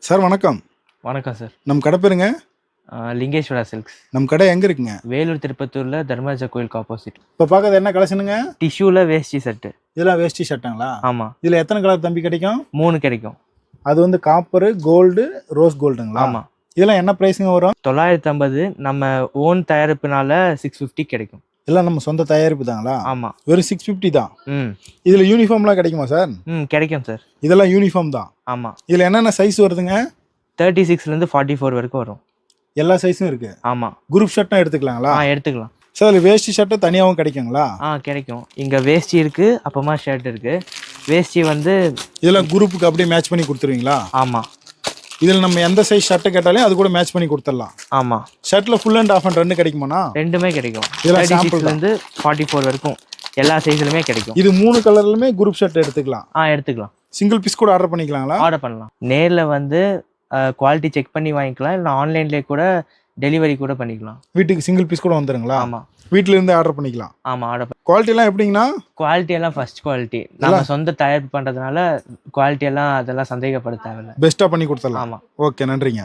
Sir வணக்கம். வணக்கம் sir. நம்ம கடை பேருங்க? லிங்கேஸ்வரா சில்க்ஸ். நம்ம கடை எங்க இருக்குங்க? வேலூர் திருப்பத்தூர்ல தர்மராஜா கோயிலுக்கு ஆப்போசிட். இப்போ பார்க்கறது என்ன கலெக்ஷனுங்க? டிஷ்யூல வேஷ்டி செட்டு. இதெல்லாம் வேஷ்டி ஷர்ட்டுங்களா? ஆமா, இதில் எத்தனை கலர் தம்பி கிடைக்கும்? 3 கிடைக்கும். அது வந்து காப்பரு, கோல்டு, ரோஸ் கோல்டுங்களா? ஆமா, இதெல்லாம் என்ன ப்ரைஸுங்க வரும்? 950. நம்ம ஓன் தயாரிப்புனால 650 கிடைக்கும். இதெல்லாம் நம்ம சொந்த தயாரிப்பு தாங்களா? ஆமா. வெறும் 650 தான். ம் இதில் யூனிஃபார்ம்லாம் கிடைக்குமா சார்? கிடைக்கும் சார். இதெல்லாம் யூனிஃபார்ம் தான். ஆமா, இதில் என்னென்ன சைஸ் வருதுங்க? 36லேருந்து 44 வரைக்கும் வரும். எல்லா சைஸும் இருக்கு. ஆமா. குரூப் ஷர்ட்டும் எடுத்துக்கலாங்களா? எடுத்துக்கலாம் சார் இதில் வேஷ்டி ஷர்ட்டு தனியாகவும் கிடைக்குங்களா? கிடைக்கும். இங்க வேஷ்டி இருக்கு, அப்புறமா ஷர்ட் இருக்கு. வேஷ்டி வந்து இதெல்லாம் குரூப்புக்கு அப்படியே மேட்ச் பண்ணி கொடுத்துருவீங்களா? ஆமா இதில் நம்ம எந்த சைஸ் ஷர்ட்டு கேட்டாலும் அது கூட மேட்ச் பண்ணி கொடுத்துடலாம். ஆமா, ஷர்ட்டில் ஃபுல் அண்ட் ஆஃப் அண்ட் ரெண்டு கிடைக்குமாண்ணா? ரெண்டுமே கிடைக்கும். இதெல்லாம் sample 36லேருந்து 44 வரைக்கும் எல்லா சைஸ்லுமே கிடைக்கும். இது 3 கலர்லுமே குரூப் ஷர்ட் எடுத்துக்கலாம். எடுத்துக்கலாம். சிங்கிள் பீஸ் கூட ஆர்டர் பண்ணிக்கலாங்களா? ஆர்டர் பண்ணலாம். நேர்ல வந்து குவாலிட்டி செக் பண்ணி வாங்கிக்கலாம், இல்லை ஆன்லைன்லேயே கூட டெலிவரி கூட பண்ணிக்கலாம். வீட்டுக்கு சிங்கிள் பீஸ் கூட வந்துருங்களா? ஆமா வீட்டில இருந்து ஆர்டர் பண்ணிக்கலாம். ஆமா, ஆர்டர். குவாலிட்டி எல்லாம் எப்படிங்கண்ணா? குவாலிட்டி எல்லாம் ஃபர்ஸ்ட் குவாலிட்டி. நம்ம சொந்த தயாரிப்பு பண்றதுனால குவாலிட்டி எல்லாம் அதெல்லாம் சந்தேகப்பட தேவையில்லை. பெஸ்ட்டாக பண்ணி கொடுத்துடலாம். ஆமா. ஓகே, நன்றிங்க.